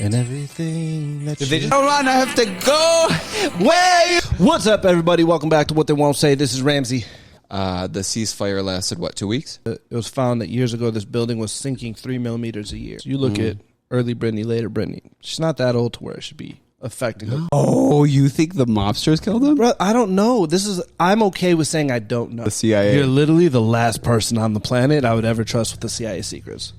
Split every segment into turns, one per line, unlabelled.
And everything that
they just don't want to have to go away.
What's up, everybody? Welcome back to What They Won't Say. This is Ramsey.
The ceasefire lasted, what, 2 weeks?
It was found that years ago this building was sinking 3 millimeters a year. So you look at early Britney, later Britney. She's not that old to where it should be affecting her.
Oh, you think the mobsters killed him?
Bro, I don't know. I'm okay with saying I don't know.
The CIA.
You're literally the last person on the planet I would ever trust with the CIA secrets.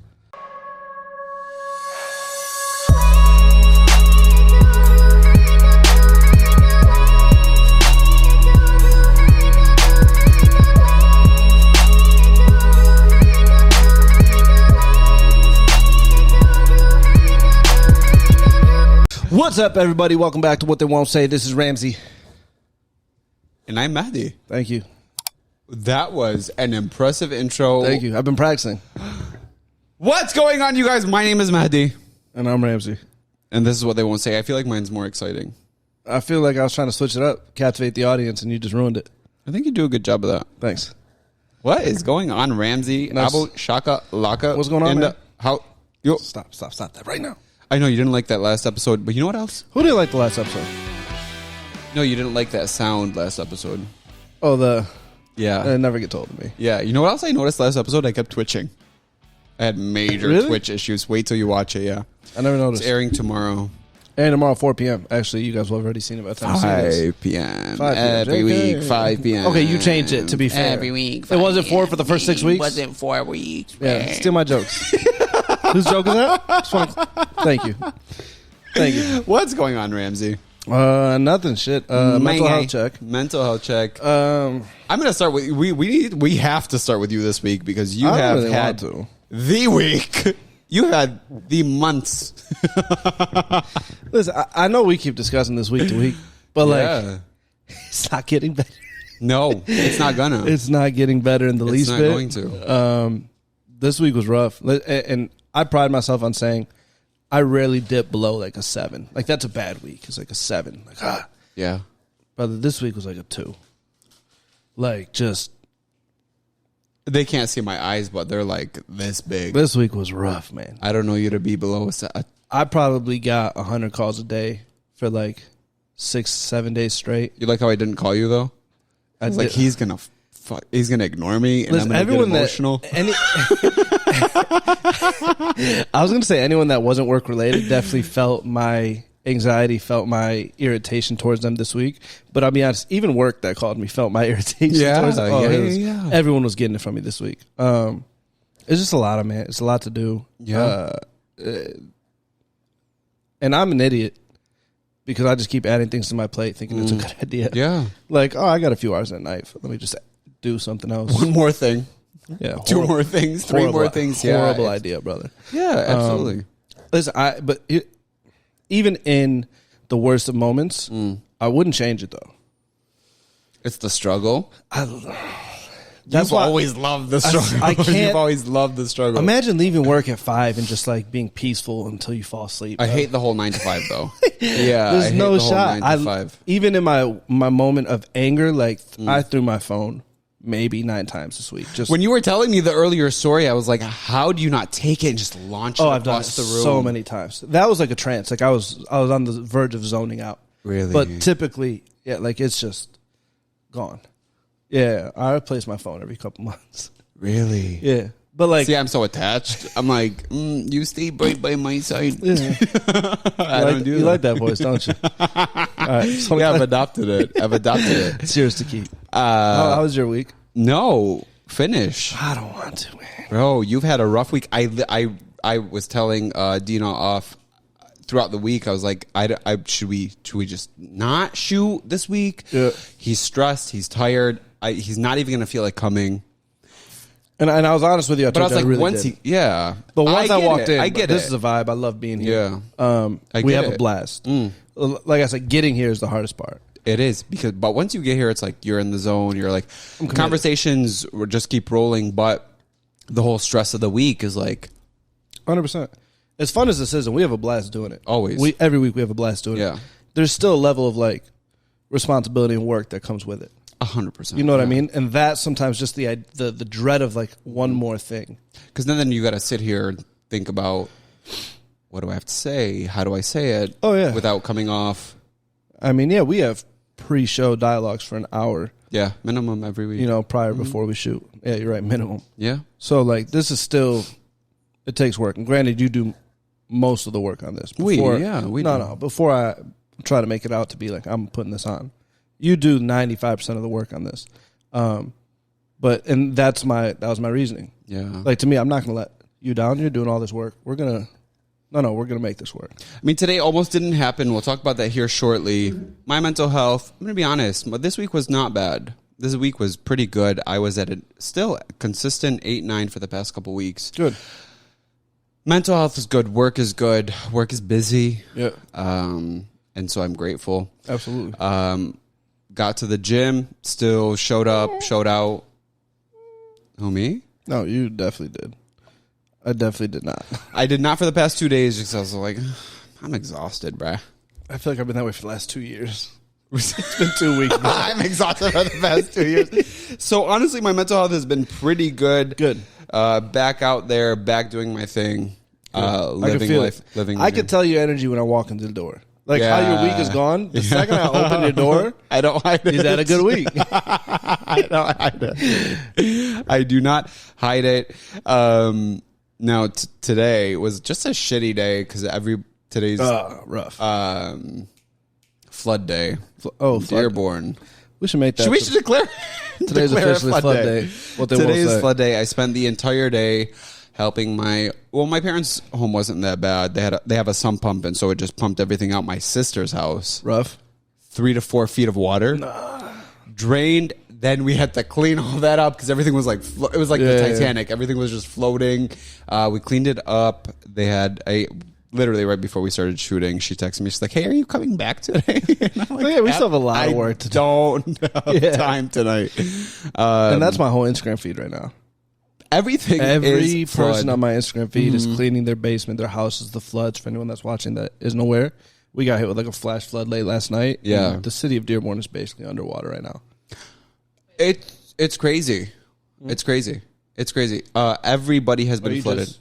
What's up, everybody? Welcome back to What They Won't Say. This is Ramsey.
And I'm Mahdi.
Thank you.
That was an impressive intro.
Thank you. I've been practicing.
What's going on, you guys? My name is Mahdi.
And I'm Ramsey.
And this is What They Won't Say. I feel like mine's more exciting.
I feel like I was trying to switch it up, captivate the audience, and you just ruined it.
I think you do a good job of that.
Thanks.
What is going on, Ramsey?
Nice.
Abu Shaka Laka.
What's going on, man?
Yo.
Stop that right now.
I know you didn't like that last episode, but you know what else?
Who didn't like the last episode?
No, you didn't like that sound last episode.
Oh,
Yeah.
It never get told to me.
Yeah. You know what else I noticed last episode? I kept twitching. I had major
Really?
Twitch issues. Wait till you watch it, yeah.
I never noticed.
It's airing tomorrow.
And tomorrow, 4 p.m. Actually, you guys will have already seen it by the time you see this.
5 p.m.
5 p.m.
Every
Okay.
week, 5 p.m.
Okay, you changed it, to be fair.
Every week.
It wasn't 4 for the first 6 weeks?
It wasn't 4 weeks.
Yeah, steal my jokes. Whose joke is that? Thank you. Thank you.
What's going on, Ramsey?
Nothing. Shit. Mental health check.
Mental health check.
I'm
gonna start with we have to start with you this week because you
I
have
really
had
want
the week. You had the months.
Listen, I know we keep discussing this week to week, but like, it's not getting better.
No, it's not gonna.
It's not getting better in the least bit.
It's not going to.
This week was rough, and I pride myself on saying I rarely dip below like a 7. Like that's a bad week. It's like a 7. Like
Yeah.
brother, this week was like a 2. Like just
They can't see my eyes, but they're like this big.
this week was rough, man.
I don't know you to be below a
I probably got 100 calls a day for like 6-7 days straight.
You like how I didn't call you though? I was like, he's gonna ignore me, and
Listen,
I'm gonna get emotional.
I was gonna say anyone that wasn't work related definitely felt my anxiety, felt my irritation towards them this week. But I'll be honest, even work that called me felt my irritation towards them.
Yeah.
Everyone was getting it from me this week. It's just a lot of man. It's a lot to do.
Yeah.
And I'm an idiot because I just keep adding things to my plate thinking it's a good idea.
Yeah.
Like, I got a few hours at night. Let me just do something else.
One more thing.
Yeah.
2 more things. 3 more things.
Horrible idea, brother.
Yeah, absolutely.
Listen, even in the worst of moments, I wouldn't change it though.
It's the struggle.
That's
You've
why
always loved the struggle.
I can't-
You've always loved the struggle.
Imagine leaving work at 5 and just like being peaceful until you fall asleep.
I hate the whole 9 to 5 though. Yeah,
There's
I hate
no
the whole
shot.
9 to 5.
Even in my moment of anger, like I threw my phone maybe 9 times this week. Just
When you were telling me the earlier story, I was like, "How do you not take it and just launch it
I've done it
across the room?"
so many times. That was like a trance. Like I was on the verge of zoning out.
Really?
But typically, yeah, like it's just gone. Yeah, I replace my phone every couple months.
Really?
Yeah, but like,
See, I'm so attached. I'm like, you stay right by my side.
yeah. You like that voice, don't you? All right, so
Yeah, I've adopted it.
it's yours to keep.
Uh,
How was your week?
No, finish.
I don't want to, man.
Bro, you've had a rough week. I was telling Dina off throughout the week. I was like, should we just not shoot this week?
Yeah.
He's stressed. He's tired. He's not even gonna feel like coming.
And I was honest with you.
But I was like,
really
once
did.
But
once I walked in,
I get
this
it.
is a vibe. I love being here.
Yeah.
We
get
have a
it.
blast. Like I said, getting here is the hardest part.
It is but once you get here, it's like you're in the zone. You're like, conversations just keep rolling, but the whole stress of the week is like
100%. As fun as this is, and we have a blast doing it.
Always.
Every week we have a blast doing it. There's still a level of like responsibility and work that comes with it.
100%.
You know what I mean? And that sometimes just the dread of like one more thing.
Because then you got to sit here and think about what do I have to say? How do I say it?
Oh, yeah.
Without coming off.
I mean, yeah, we have pre-show dialogues for an hour.
Yeah, minimum every week.
You know, prior before we shoot. Yeah, you're right, minimum.
Yeah.
So like, this is still, it takes work. And granted, you do most of the work on this. Before,
we do.
No, before I try to make it out to be like, I'm putting this on. You do 95% of the work on this. But that was my reasoning.
Yeah.
Like, to me, I'm not going to let you down. You're doing all this work. We're going to make this work.
I mean, today almost didn't happen. We'll talk about that here shortly. My mental health, I'm going to be honest, but this week was not bad. This week was pretty good. I was at a still consistent 8-9 for the past couple weeks.
Good.
Mental health is good. Work is good. Work is busy.
Yeah.
And so I'm grateful.
Absolutely.
Got to the gym, still showed up, showed out. Who, me?
No, you definitely did. I definitely did not.
I did not for the past 2 days because I was like, I'm exhausted, bruh.
I feel like I've been that way for the last 2 years. It's been 2 weeks.
I'm exhausted for the past 2 years. So honestly, my mental health has been pretty good.
Good.
Back out there, back doing my thing. Living life.
I could tell your energy when I walk into the door. Like how your week is gone. The second I open your door,
I don't hide it.
He's had a good week.
I don't hide it. I do not hide it. Now today was just a shitty day because today's
rough.
Flood day.
Flood.
Dearborn.
We should make that.
We should declare
today's officially flood day.
Today's flood day. I spent the entire day helping my parents' home wasn't that bad. They have a sump pump, and so it just pumped everything out my sister's house.
Rough.
3 to 4 feet of water. Drained. Then we had to clean all that up because everything was like it was like the Titanic. Everything was just floating. We cleaned it up. They had literally right before we started shooting, she texted me. She's like, "Hey, are you coming back today?" And I'm like,
we still have a lot of work to do.
Don't have time tonight.
And that's my whole Instagram feed right now.
Every
person
flood.
on my Instagram feed is cleaning their basement, their houses, the floods. For anyone that's watching that isn't aware, we got hit with like a flash flood late last night.
Yeah,
the city of Dearborn is basically underwater right now.
It's crazy. It's crazy. It's crazy. Everybody has been flooded.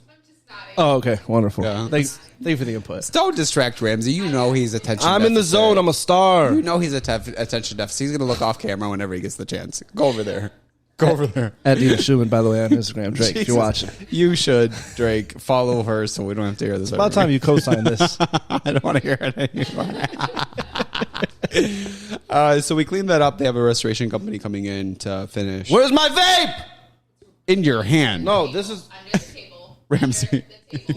Oh, okay, wonderful.
Yeah.
Thank you for the input.
Don't distract Ramsey. You know he's attention.
I'm in the zone. I'm a star.
You know he's attention deficit. He's gonna look off camera whenever he gets the chance. Go over there. Go over there.
At Dina Schumann, by the way, on Instagram. Drake, if you're watching.
You should, Drake. Follow her so we don't have to hear this.
It's about time you co-sign this.
I don't want to hear it anymore. So we cleaned that up. They have a restoration company coming in to finish.
Where's my vape?
In your hand.
No, this is...
Under the table.
Ramsey.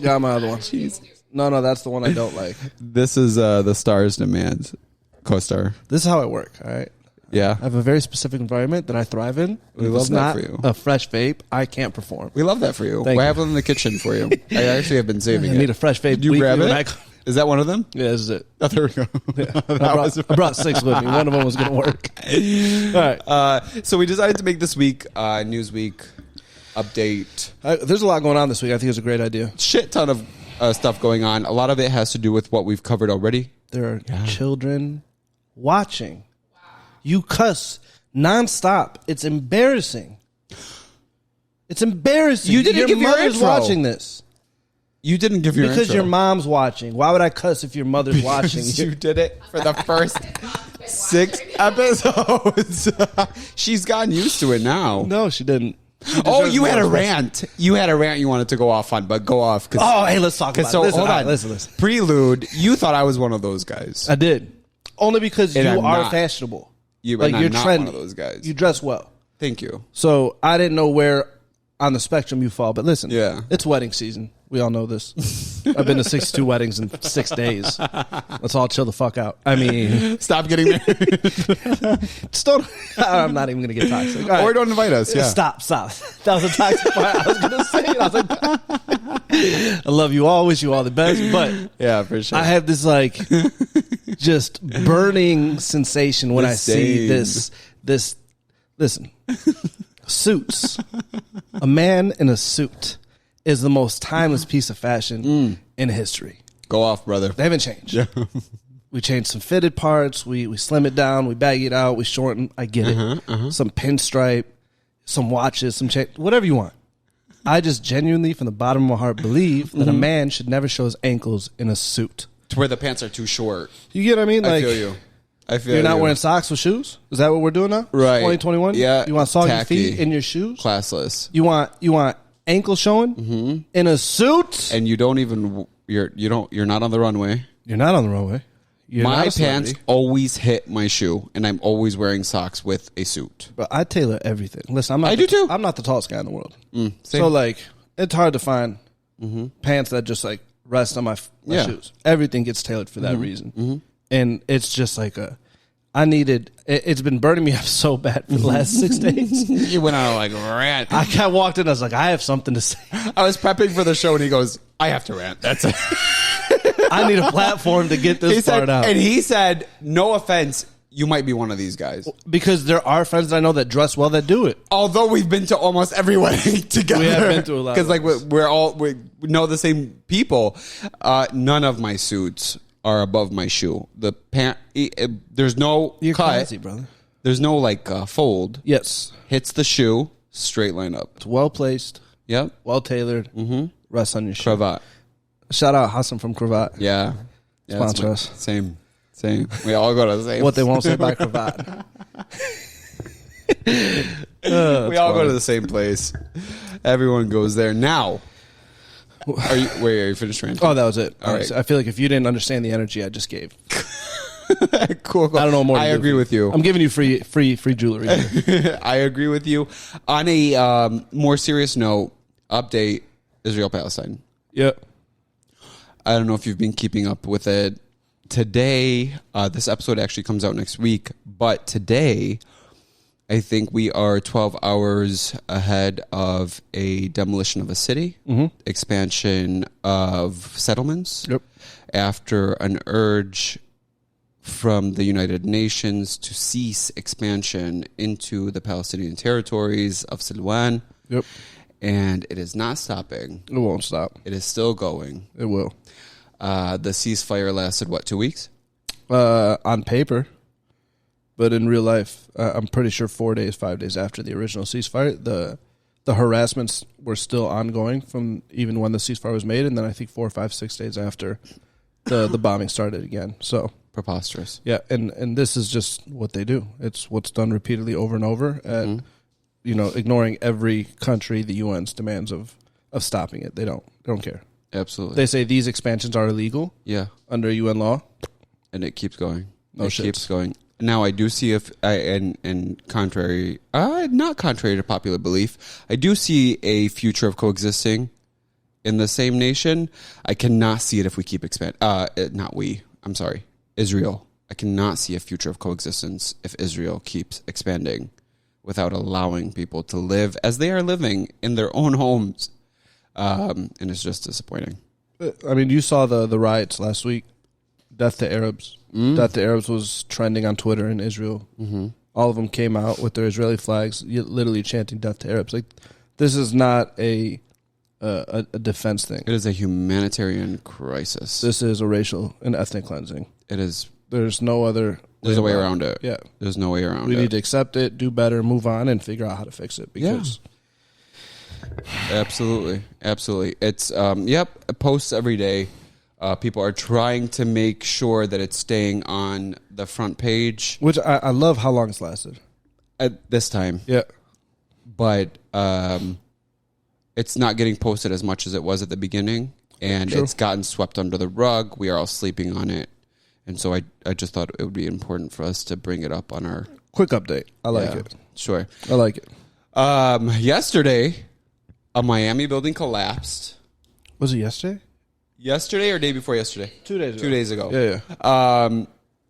Got my other one. Jeez. No, that's the one I don't like.
This is the Stars Demand co-star.
This is how I work, all right?
Yeah.
I have a very specific environment that I thrive in.
We love that for you.
A fresh vape, I can't perform.
We love that for you.
Thank
we
you.
have one in the kitchen for you. I actually have been saving it.
I need a fresh vape.
Did you grab it? Is that one of them?
Yeah, this is it.
Oh, there we go.
Yeah. I brought 6 with me. One of them was going to work. All right.
So we decided to make this week Newsweek update.
There's a lot going on this week. I think it's a great idea.
Shit ton of stuff going on. A lot of it has to do with what we've covered already.
There are children watching. Wow. You cuss nonstop. It's embarrassing. It's embarrassing.
You didn't give your
mother's
intro.
watching this.
You didn't give your
Because
intro.
your mom's watching. Why would I cuss if your mother's watching?
You did it for the first 6 episodes. She's gotten used to it now.
No, she didn't.
Oh, you had a rant. You had a rant you wanted to go off on, but go off.
Oh, hey, let's talk about it. Listen,
hold on.
Listen.
Prelude, you thought I was one of those guys.
I did. Only because
And
you
I'm
are
not.
fashionable.
I'm
you're
not
trendy.
one of those guys.
You dress well.
Thank you.
So I didn't know where on the spectrum you fall. But listen,
Yeah.
it's wedding season. We all know this. I've been to 62 weddings in 6 days. Let's all chill the fuck out. I mean,
Stop getting married.
just don't. I'm not even going to get toxic. All right.
Or don't invite us. Yeah.
Stop. That was a toxic part. I was going to say it. I was like, I love you all. Wish you all the best. But
Yeah, for sure.
I have this like just burning sensation when I see this. Listen, suits. A man in a suit is the most timeless piece of fashion in history.
Go off, brother.
They haven't changed. We changed some fitted parts. We slim it down. We bag it out. We shorten. I get it. Some pinstripe, some watches, some chain, whatever you want. I just genuinely, from the bottom of my heart, believe that a man should never show his ankles in a suit.
To where the pants are too short.
You get what I mean?
I feel you.
You're not wearing socks with shoes? Is that what we're doing now?
Right.
2021?
Yeah.
You want soggy
Tacky.
feet in your shoes?
Classless.
You want ankles showing in a suit?
And you don't even you're not on the runway.
You're not on the runway. You're not
My
a celebrity.
pants always hit my shoe, and I'm always wearing socks with a suit.
But I tailor everything. Listen,
I do too.
I'm not the tallest guy in the world.
Same.
So like, it's hard to find pants that just like rest on my shoes. Everything gets tailored for that reason. And it's just like it's been burning me up so bad for the last 6 days.
You went on like rant.
I walked in, I was like, I have something to say.
I was prepping for the show, and he goes, I have to rant. That's it.
I need a platform to get this part out.
And he said, no offense, you might be one of these guys.
Because there are friends that I know that dress well that do it.
Although we've been to almost every wedding together.
We have been to a lot.
Because like we know the same people. None of my suits are above my shoe. The pant, there's no
You're
cut.
classy, brother.
There's no like fold.
Yes.
Hits the shoe, straight line up.
It's well placed.
Yep.
Well tailored. Rests on your shoe.
Cravat.
Shout out Hassan from Cravat.
Yeah.
Sponsor us.
Same. We all go to the same.
What they won't say by Cravat.
We all go to the same place. Everyone goes there. Now, are you finished ranting?
Oh, that was it.
All right.
I feel like if you didn't understand the energy I just gave.
Cool.
I don't know more.
I agree with you.
I'm giving you free jewelry.
I agree with you. On a more serious note, update Israel-Palestine.
Yep.
I don't know if you've been keeping up with it. Today, this episode actually comes out next week, but today, I think we are 12 hours ahead of a demolition of a city, expansion of settlements, after an urge from the United Nations to cease expansion into the Palestinian territories of Silwan.
Yep.
And it is not stopping.
It won't stop.
It is still going.
It will.
The ceasefire lasted, 2 weeks?
On paper. But in real life, I'm pretty sure 4 days, 5 days after the original ceasefire, the harassments were still ongoing from even when the ceasefire was made. And then I think 4, 5, 6 days after the bombing started again. So
preposterous.
Yeah. And this is just what they do. It's what's done repeatedly over and over. And, ignoring every country, the UN's demands of stopping it. They don't care.
Absolutely.
They say these expansions are illegal.
Yeah.
Under UN law.
And it keeps going.
Keeps
going. Now, I do see and contrary, not contrary to popular belief, I do see a future of coexisting in the same nation. I cannot see it if we keep expanding. Israel. I cannot see a future of coexistence if Israel keeps expanding without allowing people to live as they are living in their own homes. And it's just disappointing.
I mean, you saw the riots last week. Death to Arabs. Death to Arabs was trending on Twitter in Israel. All of them came out with their Israeli flags, literally chanting "Death to Arabs." Like, this is not a defense thing.
It is a humanitarian crisis.
This is a racial and ethnic cleansing.
It is.
There's no other.
There's a way around it.
Yeah.
There's no way around it.
We need to accept it, do better, move on, and figure out how to fix it. Because
Absolutely. It's posts every day. People are trying to make sure that it's staying on the front page.
Which I love how long it's lasted.
At this time.
Yeah.
But it's not getting posted as much as it was at the beginning. And
True.
It's gotten swept under the rug. We are all sleeping on it. And so I just thought it would be important for us to bring it up on our...
Quick update. I like it.
Sure.
I like it.
Yesterday, a Miami building collapsed.
Was it yesterday?
Yesterday or day before yesterday?
2 days ago.
2 days ago.
Yeah.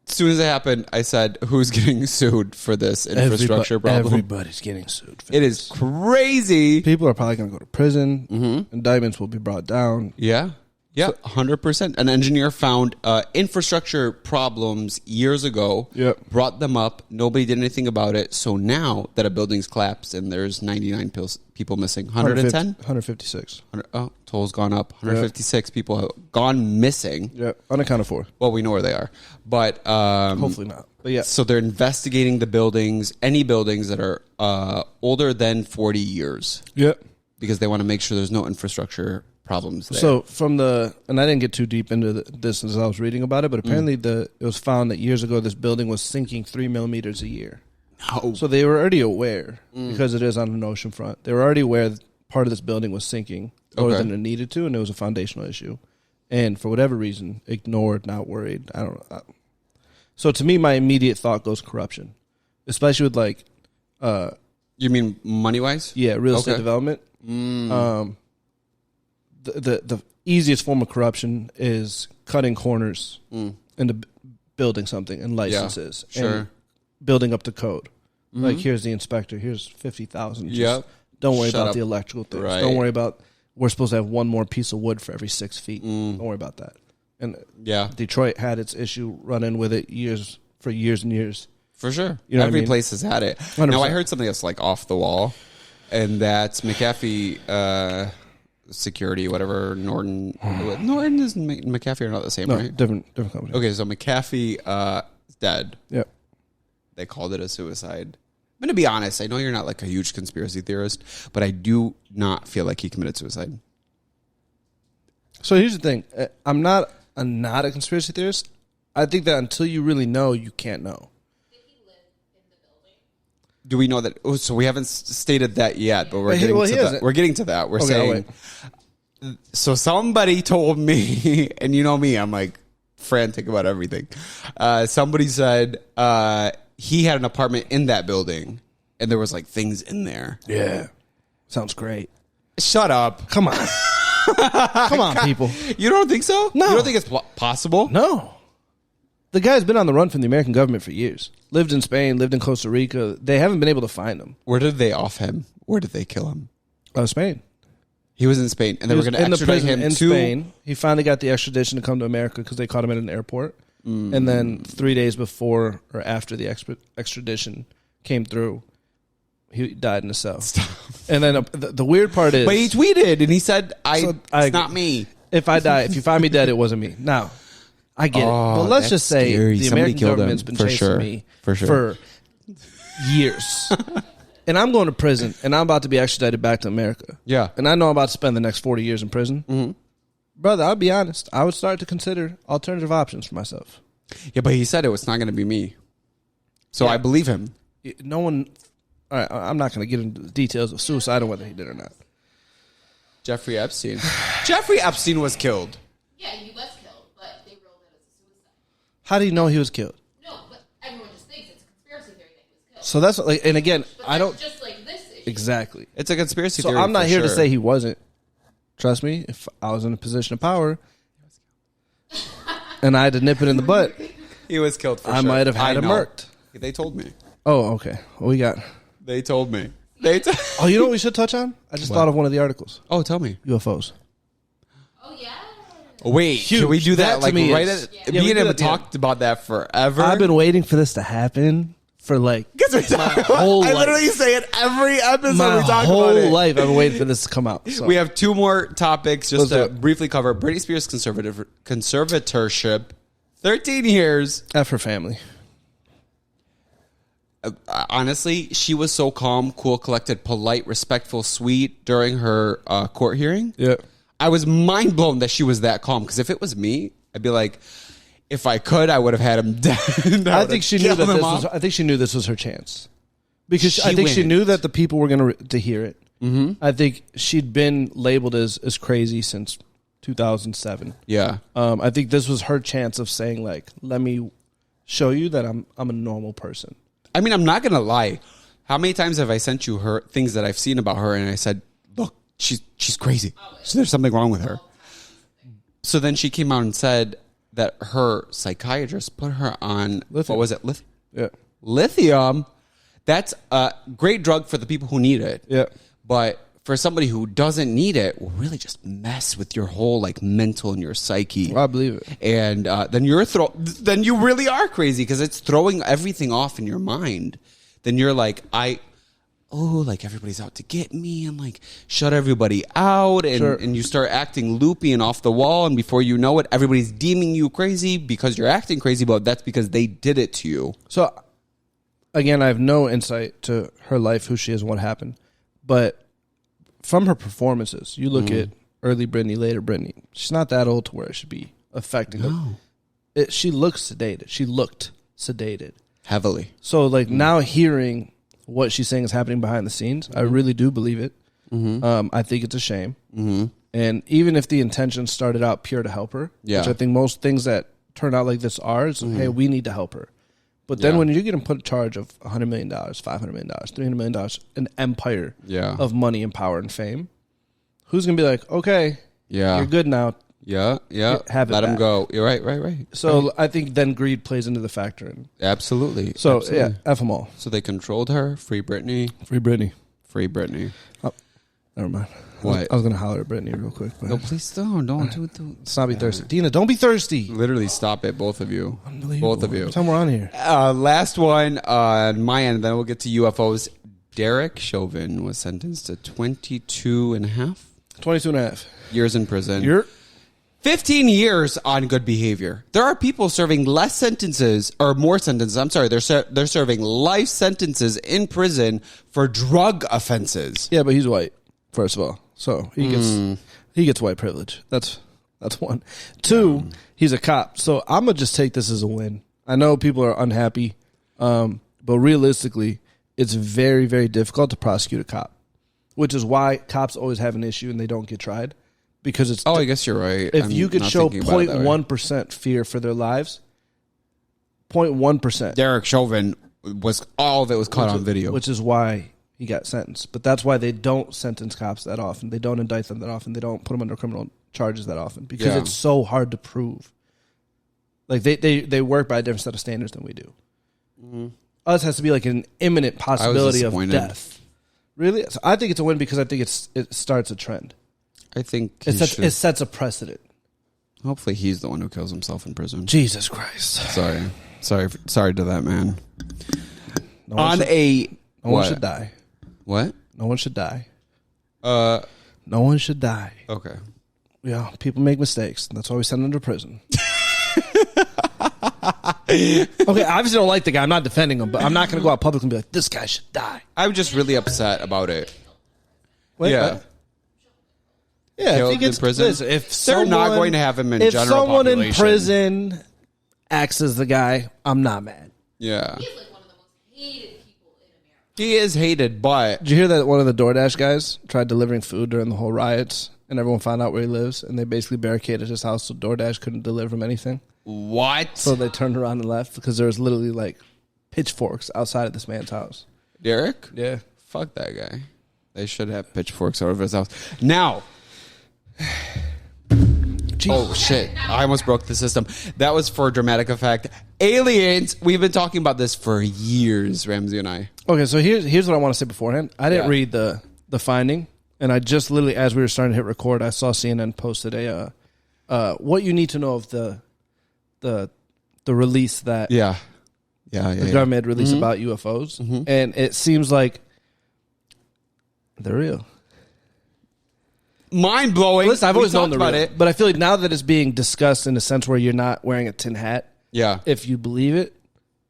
As soon as it happened, I said, who's getting sued for this infrastructure problem?
Everybody's getting sued for
It is crazy.
People are probably going to go to prison. Indictments will be brought down.
Yeah. Yeah, 100%. An engineer found infrastructure problems years ago, brought them up. Nobody did anything about it. So now that a building's collapsed and there's 99 people missing, 110?
156.
Toll's gone up. 156 people have gone missing.
Yeah, unaccounted for.
Well, we know where they are. But
hopefully not. But yeah.
So they're investigating the buildings, any buildings that are older than 40 years.
Yep.
because they want to make sure there's no infrastructure problems there.
So and I didn't get too deep into this as I was reading about it, but apparently it was found that years ago this building was sinking 3 millimeters a year.
No.
So they were already aware, because it is on an ocean front. They were already aware that part of this building was sinking more than it needed to, and it was a foundational issue. And for whatever reason, ignored, not worried. I don't know. So to me, my immediate thought goes corruption, especially with like.
You mean money wise?
Yeah, real estate development. The easiest form of corruption is cutting corners into building something and licenses and building up the code. Like, here's the inspector. Here's 50,000.
Yep.
Don't worry about the electrical things.
Right.
Don't worry about. We're supposed to have one more piece of wood for every 6 feet. Don't worry about that. And Detroit had its issue running with it for years and years.
For sure.
You know
Every
what I mean?
place has had it.
100%.
Now, I heard something that's like off the wall, and that's McAfee Security, whatever. Norton is McAfee are not the same, right?
Different company.
Okay, so McAfee is dead.
Yep.
They called it a suicide. I'm going to be honest. I know you're not like a huge conspiracy theorist, but I do not feel like he committed suicide.
So here's the thing. I'm not a conspiracy theorist. I think that until you really know, you can't know.
Did he live in the building? Do we know that? Oh, so we haven't stated that yet, but we're getting to that. We're getting to that. We're saying. So somebody told me, and you know me, I'm like frantic about everything. Somebody said he had an apartment in that building, and there was like things in there.
Yeah, sounds great.
Shut up!
Come on, come on, people.
You don't think so?
No,
you don't think it's possible?
No. The guy's been on the run from the American government for years. Lived in Spain, lived in Costa Rica. They haven't been able to find him.
Where did they off him? Where did they kill him?
Spain.
He was in Spain, and they were going to extradite him
in
to
Spain. He finally got the extradition to come to America because they caught him at an airport. And then 3 days before or after the extradition came through, he died in a cell. Stop. And then the weird part is,
but he tweeted and he said, "It's not me.
If I die, if you find me dead, it wasn't me." Now, I get it, but let's just say the American government's been chasing me for years. And I'm going to prison, and I'm about to be extradited back to America.
Yeah.
And I know I'm about to spend the next 40 years in prison. Brother, I'll be honest. I would start to consider alternative options for myself.
Yeah, but he said it was not going to be me. So I believe him.
No one... All right, I'm not going to get into the details of suicide or whether he did or not.
Jeffrey Epstein. Jeffrey Epstein was killed.
Yeah, he was killed, but they rolled it as a suicide.
How do you know he was killed?
No, but everyone just thinks it's a conspiracy theory that he was killed.
So that's like, and again,
but
I don't
just like this issue.
exactly.
It's a conspiracy
So
theory.
I'm not here to
sure.
say he wasn't. Trust me, if I was in a position of power and I had to nip it in the butt,
he was killed. For
I
sure.
might have had him
know.
murked.
They told me.
Oh, okay. What we got?
They told me.
Oh, you know what we should touch on? I just thought of one of the articles.
Oh, tell me.
UFOs.
Oh, yeah.
Wait,
Huge.
can we do that?
That to
Like
me
right
is-
at
Yeah, we
me and
do
him
that,
talked about that forever.
I've been waiting for this to happen for like my whole life.
I literally say it every episode
My
we talk
whole
about it.
life I've been waiting for this to come out. So.
We have two more topics just
Let's
to
do it.
briefly cover. Britney Spears' conservatorship, 13 years.
F her family.
Honestly, she was so calm, cool, collected, polite, respectful, sweet during her court hearing.
Yeah.
I was mind blown that she was that calm. Because if it was me, I'd be like, if I could, I would have had him dead.
I think she knew that this was. I think she knew this was her chance, because I think she knew that the people were going to hear it. Mm-hmm. I think she'd been labeled as crazy since 2007.
Yeah.
I think this was her chance of saying like, "Let me show you that I'm a normal person."
I mean, I'm not gonna lie. How many times have I sent you her things that I've seen about her, and I said, "Look, she's crazy. So there's something wrong with her." So then she came out and said that her psychiatrist put her on
Lithium.
what was it?
Yeah.
Lithium. That's a great drug for the people who need it.
Yeah.
But for somebody who doesn't need it, will really just mess with your whole like mental and your psyche.
Well, I believe it.
And then then you really are crazy because it's throwing everything off in your mind. Then you're like, like everybody's out to get me, and like shut everybody out, and,
Sure.
and you start acting loopy and off the wall, and before you know it, everybody's deeming you crazy because you're acting crazy, but that's because they did it to you.
So, again, I have no insight to her life, who she is, what happened. But from her performances, you look at early Britney, later Britney. She's not that old to where it should be affecting her. She looks sedated. She looked sedated.
Heavily.
So, like, now hearing what she's saying is happening behind the scenes, I really do believe it. I think it's a shame. And even if the intention started out pure to help her, which I think most things that turn out like this are, is, hey, we need to help her. But then when you're getting put in charge of $100 million, $500 million, $300 million, an empire of money and power and fame, who's going to be like, okay, you're good now.
Have it Let him go. You're right.
So I think then greed plays into the factor. And
absolutely.
So, F them all.
So they controlled her. Free Britney.
Free Britney.
Free Britney.
Oh, never mind.
What?
I was going to holler at Britney real quick. But
no, please don't. Don't.
Let's not be thirsty. Dina, don't be thirsty.
Literally stop it, both of you. Both of you.
Tell them we're on here.
Last one on my end, then we'll get to UFOs. Derek Chauvin was sentenced to 22 and a half years in prison. 15 years on good behavior. There are people serving less sentences or more sentences. I'm sorry. They're serving life sentences in prison for drug offenses.
Yeah, but he's white, first of all. So he gets white privilege. That's one. Two, he's a cop. So I'm going to just take this as a win. I know people are unhappy, but realistically, it's very, very difficult to prosecute a cop, which is why cops always have an issue and they don't get tried. Because it's
I guess you're right.
If you could show 0.1% fear for their lives, 0.1%.
Derek Chauvin was all that was caught on video.
Which is why he got sentenced. But that's why they don't sentence cops that often. They don't indict them that often. They don't put them under criminal charges that often. Because it's so hard to prove. Like, they work by a different set of standards than we do. Us has to be like an imminent possibility of death. Really? So I think it's a win because I think it starts a trend.
I think
it sets a precedent.
Hopefully he's the one who kills himself in prison.
Jesus Christ.
Sorry to that man.
No one should die.
What?
No one should die. No one should die.
Okay.
Yeah, people make mistakes. That's why we send them to prison. Okay, I obviously don't like the guy. I'm not defending him, but I'm not going to go out publicly and be like, this guy should die.
I'm just really upset about it.
Wait,
yeah.
What? Yeah,
if he gets in prison, if they're not going to have him in general
someone
population.
In prison acts as the guy, I'm not mad.
Yeah.
He's like one of the most hated people in America.
He is hated, but...
Did you hear that one of the DoorDash guys tried delivering food during the whole riots, and everyone found out where he lives, and they basically barricaded his house so DoorDash couldn't deliver him anything?
What?
So they turned around and left because there was literally, like, pitchforks outside of this man's house.
Derek?
Yeah.
Fuck that guy. They should have pitchforks over his house. Now... Oh shit, I almost broke the system. That was for dramatic effect. Aliens, we've been talking about this for years, Ramsey and I.
Okay, so here's what I want to say beforehand. I didn't read the finding, and I just literally, as we were starting to hit record, I saw CNN posted what you need to know of the release that the government released about UFOs, and it seems like they're real.
Mind blowing.
Listen, I've always known about it, but I feel like now that it's being discussed in a sense where you're not wearing a tin hat,
if
you believe it,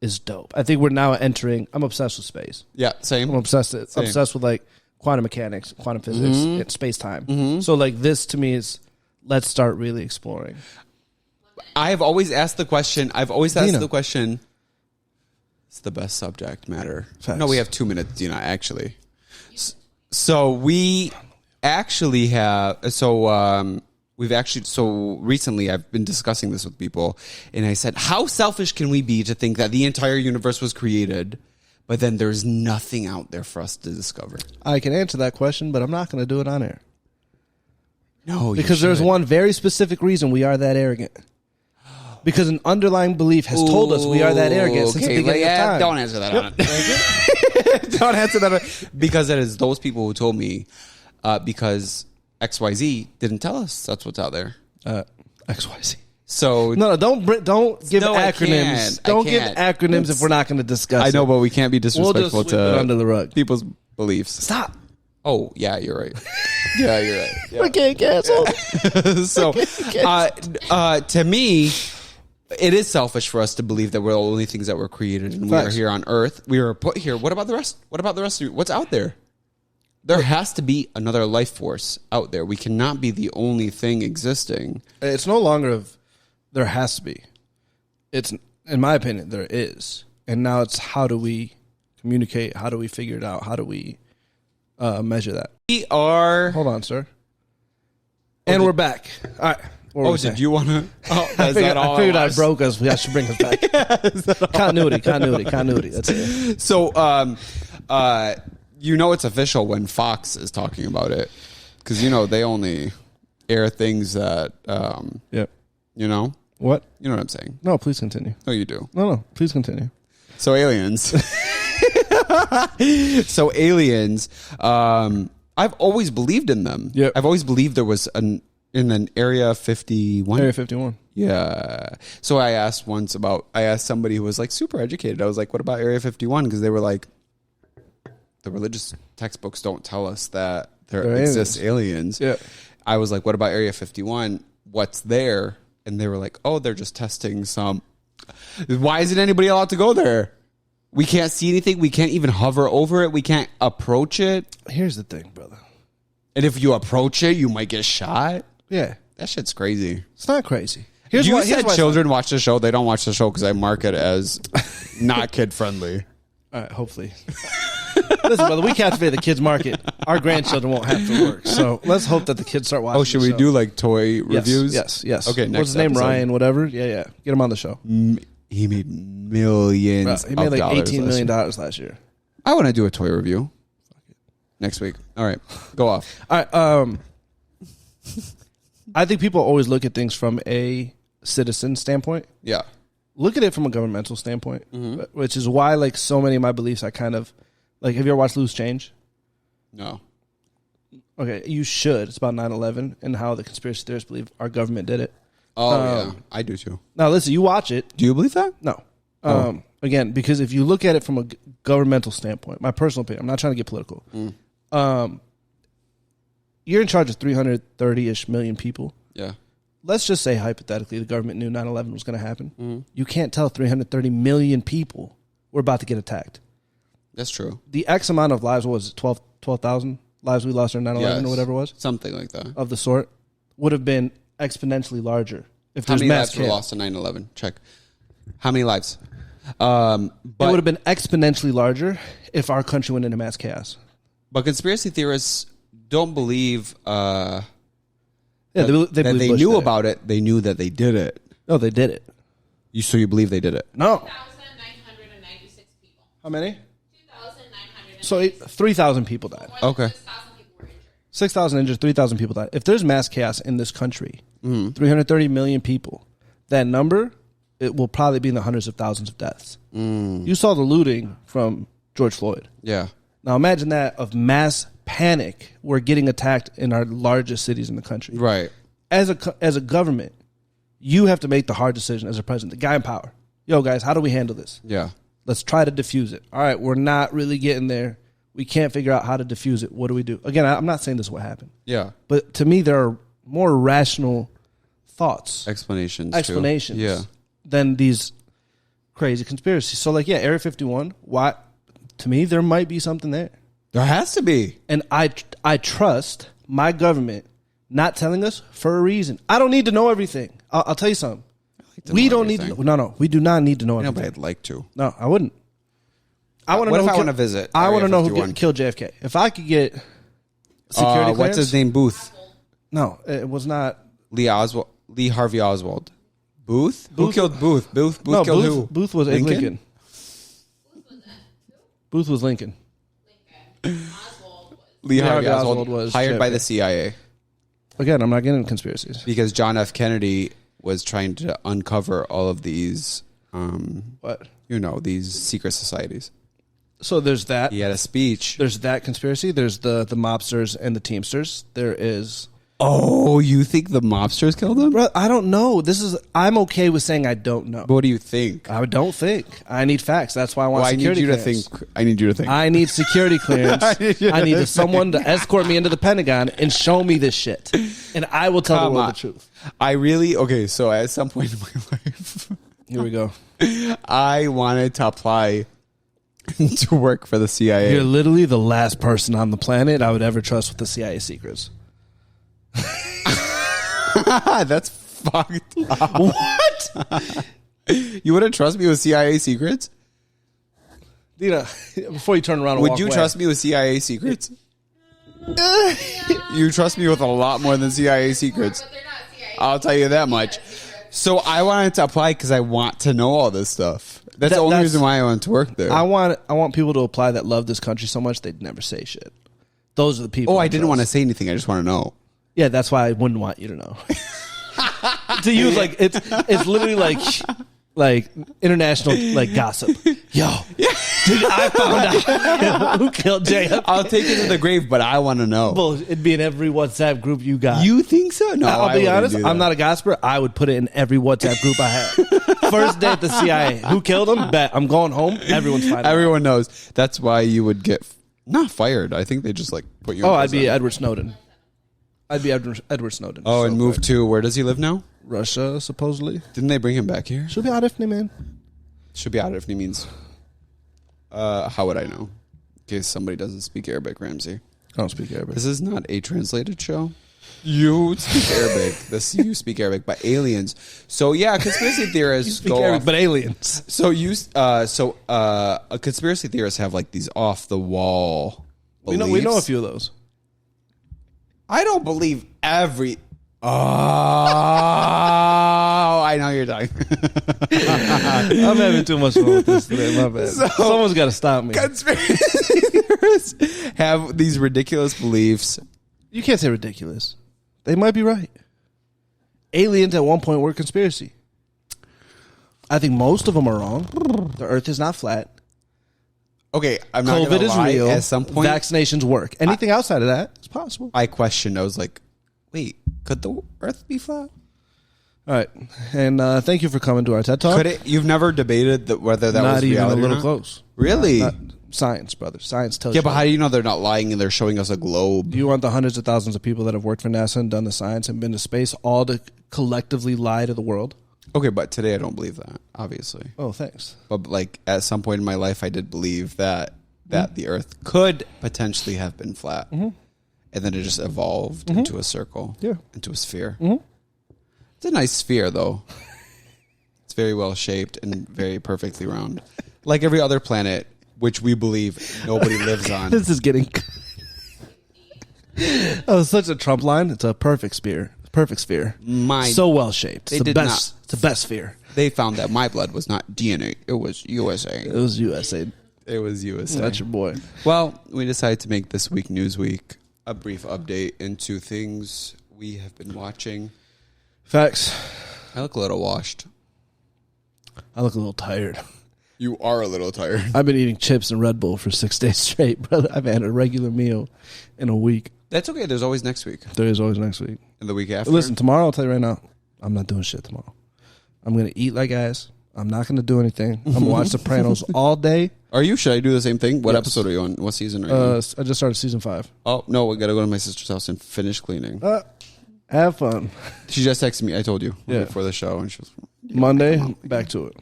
is dope. I think we're now entering. I'm obsessed with space.
Yeah, same.
I'm obsessed with like quantum mechanics, quantum physics, and space time. So like this to me is let's start really exploring.
I have always asked the question. It's the best subject matter.
Facts.
No, we have 2 minutes, Dina. Actually, so we. Actually recently I've been discussing this with people and I said, how selfish can we be to think that the entire universe was created, but then there's nothing out there for us to discover?
I can answer that question, but I'm not going to do it on air.
No,
because there's one very specific reason we are that arrogant. Because an underlying belief has told us we are that arrogant since the beginning of time.
Don't answer that on it. Don't answer that because it is those people who told me because XYZ didn't tell us that's what's out there.
XYZ.
So
don't give acronyms. Don't give acronyms if we're not going to discuss.
I know, but we can't be disrespectful
we'll just sweep it under the rug.
People's beliefs.
Stop.
Oh yeah, you're right. Yeah, you're right. Yeah.
We're getting canceled.
So, to me, it is selfish for us to believe that we're the only things that were created and we are here on Earth. We were put here. What about the rest? What about the rest of you? What's out there? There has to be another life force out there. We cannot be the only thing existing.
It's no longer of there has to be. It's, in my opinion, there is. And now it's how do we communicate? How do we figure it out? How do we measure that?
We are...
Hold on, sir. And we're back. All right.
Did you want to... Oh,
I figured I broke us. I should bring us back. Continuity. That's it.
So, it's official when Fox is talking about it. Because, they only air things that,
Yep.
You
What?
know what I'm saying?
No, please continue.
No, you do.
No, please continue.
So, aliens. I've always believed in them.
Yep.
I've always believed there was in an Area 51.
Area 51.
Yeah. So I asked somebody who was like super educated. I was like, what about Area 51? Because they were like, the religious textbooks don't tell us that there exists aliens.
Yeah.
I was like, what about Area 51? What's there? And they were like, oh, they're just testing some. Why isn't anybody allowed to go there? We can't see anything. We can't even hover over it. We can't approach it.
Here's the thing, brother.
And if you approach it, you might get shot.
Yeah.
That shit's crazy.
It's not crazy.
Here's why children watch the show. They don't watch the show because I mark it as not kid-friendly.
All right, hopefully. Listen, brother, we captivate the kids market. Our grandchildren won't have to work. So let's hope that the kids start watching.
Oh, should we do like toy reviews?
Yes.
Okay, next
what's his name?
episode.
Ryan, whatever. Yeah. Get him on the show.
He made millions.
He made like $18 million
last
last year.
I want to do a toy review next week. All right, go off.
All right. I think people always look at things from a citizen standpoint.
Yeah.
Look at it from a governmental standpoint, which is why, like, so many of my beliefs, I kind of like. Have you ever watched Loose Change?
No.
Okay, you should. It's about 9/11 and how the conspiracy theorists believe our government did it.
Oh, yeah. I do too.
Now, listen, you watch it.
Do you believe that?
No. Again, because if you look at it from a governmental standpoint, my personal opinion, I'm not trying to get political. You're in charge of 330-ish million people.
Yeah.
Let's just say, hypothetically, the government knew 9/11 was going to happen. You can't tell 330 million people we're about to get attacked.
That's true.
The X amount of lives, what was it, 12,000 lives we lost during 9/11 or whatever it was?
Something like that.
Of the sort, would have been exponentially larger if
How
there's
many
mass
lives were
chaos.
lost in 9/11? Check. How many lives?
It would have been exponentially larger if our country went into mass chaos.
But conspiracy theorists don't believe
Yeah, they
that
believe
they
Bush
knew
did it.
about it. They knew that they did it.
No, they did it.
So you believe they did it?
No.
2,996 people.
How many?
2,996.
So 3,000 people died.
More
Okay.
than 6,000 people were injured.
6,000 injured, 3,000 people died. If there's mass chaos in this country, 330 million people, that number, it will probably be in the hundreds of thousands of deaths. You saw the looting from George Floyd.
Yeah.
Now imagine that of mass panic. We're getting attacked in our largest cities in the country.
Right.
As a government, you have to make the hard decision as a president, the guy in power. Yo, guys, how do we handle this?
Yeah.
Let's try to diffuse it. All right, we're not really getting there. We can't figure out how to diffuse it. What do we do? Again, I'm not saying this is what happened.
Yeah.
But to me, there are more rational thoughts,
Explanations.
explanations than these crazy conspiracies. So, like, yeah, Area 51, why? To me, there might be something there.
There has to be.
And I trust my government not telling us for a reason. I don't need to know everything. I'll tell you something. We don't need to know. No, we do not need to know
No, but
everything.
I'd like to.
No, I wouldn't. I want to
What
know
if
who
I
killed-
want to visit
I want to
Area
know
51?
who killed JFK. If I could get security clearance.
What's his name? Booth.
No, it was not.
Lee Harvey Oswald. Booth? Who
Booth-
killed Booth? Booth
No,
killed who?
Booth was Abe Lincoln. Booth was Lincoln.
Oswald was.
Lee Harvey
Harvey
Oswald
Oswald was
hired by
JFK.
the CIA
Again, I'm not getting into conspiracies.
because John F. Kennedy was trying to uncover all of these,
What?
these secret societies.
So there's that.
He had a speech.
There's that conspiracy. There's the mobsters and the Teamsters. There is.
Oh, you think the mobsters killed him?
Bro, I don't know. I'm okay with saying I don't know.
What do you think?
I don't think. I need facts. That's why I want
Well, I need
security
you to
clearance.
think. I need you to think.
I need security clearance. I need someone to escort me into the Pentagon and show me this shit. And I will tell the world the truth.
I really okay. So at some point in my life,
Here we go.
I wanted to apply to work for the CIA.
You're literally the last person on the planet I would ever trust with the CIA secrets.
That's fucked up. What? You wouldn't trust me with CIA secrets?
Dina, before you turn around and
Would
walk
you
away,
trust me with CIA secrets? You trust me with a lot more than CIA secrets.
But they're not CIA.
I'll tell you that much. So I wanted to apply because I want to know all this stuff. That's the only reason why I want to work there.
I want people to apply that love this country so much they'd never say shit. Those are the people.
I didn't want to say anything. I just want to know.
Yeah, that's why I wouldn't want you to know. To you, like it's literally like international like gossip. Yo, dude, I found out who killed JFK.
I'll take it to the grave, but I want to know.
Well, it'd be in every WhatsApp group you got.
You think so? No,
I'll be honest.
do that.
I'm not a gossiper. I would put it in every WhatsApp group I had. First day at the CIA. Who killed him? Bet. I'm going home. Everyone's finding out.
Everyone knows. That's why you would get not fired. I think they just like put you.
Oh,
in
I'd be
prison.
Edward Snowden. I'd be Edward Snowden.
Oh, and
So
move
quick.
to where does he live now?
Russia, supposedly.
Didn't they bring him back here?
Should be out if man.
Should be out if he means. How would I know? In case somebody doesn't speak Arabic, Ramsey.
I don't speak Arabic.
This is not a translated show. You speak Arabic. You speak Arabic, but aliens. So yeah, conspiracy theorists
Speak
go
Arabic,
off.
but aliens.
So a conspiracy theorists have like these off the wall.
We know a few of those.
I don't believe every. Oh, I know you're talking.
I'm having too much fun with this today. My bad. Someone's got to stop me.
Conspiracy theorists have these ridiculous beliefs.
You can't say ridiculous. They might be right. Aliens at one point were conspiracy. I think most of them are wrong. The Earth is not flat.
Okay, I'm not
COVID
gonna
is
lie.
real.
At some point,
Vaccinations work. Anything outside of that is possible.
I questioned. I was like, "Wait, could the Earth be flat?
All right, and thank you for coming to our TED Talk.
Could it? You've never debated whether that
Not
was
even a
reality or
little
not?
close.
Really?
Science, brother. Science tells
Yeah,
you.
but how do you know they're not lying and they're showing us a globe?
You want the hundreds of thousands of people that have worked for NASA and done the science and been to space all to collectively lie to the world?
Okay, but today I don't believe that, obviously.
Oh, thanks.
But like at some point in my life, I did believe that the Earth could potentially have been flat, and then it just evolved into a circle, into a sphere. It's a nice sphere, though. It's very well shaped and very perfectly round, like every other planet, which we believe nobody lives on.
This is getting. That was such a Trump line. It's a perfect sphere. Perfect sphere. So well shaped. It's the best. It's the best sphere.
They found that my blood was not DNA. It was USA.
It was USA.
It was USA.
That's your boy.
Well, we decided to make this week Newsweek a brief update into things we have been watching.
Facts.
I look a little washed.
I look a little tired.
You are a little tired.
I've been eating chips and Red Bull for 6 days straight, brother. I've had a regular meal in a week.
That's okay. There's always next week.
There is always next week.
And the week after.
Listen, tomorrow, I'll tell you right now, I'm not doing shit tomorrow. I'm going to eat like ass. I'm not going to do anything. I'm going to watch Sopranos all day.
Are you? Should I do the same thing? What
Yes.
episode are you on? What season are you on?
I just started season 5.
Oh, no. We got to go to my sister's house and finish cleaning.
Have fun.
She just texted me. I told you
Yeah.
before the show. And she was
Monday, back to it.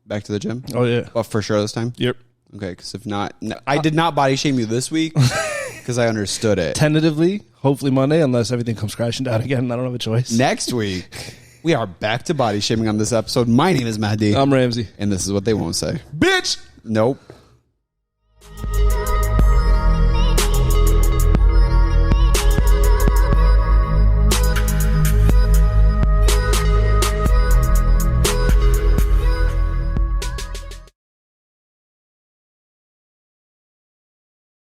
back to the gym.
Oh, yeah.
But for sure this time?
Yep.
Okay. Because if not, I did not body shame you this week because I understood it.
Tentatively, hopefully Monday, unless everything comes crashing down again. I don't have a choice.
Next week, we are back to body shaming on this episode. My name is Mahdi.
I'm Ramsey.
And this is what they won't say. Bitch! Nope.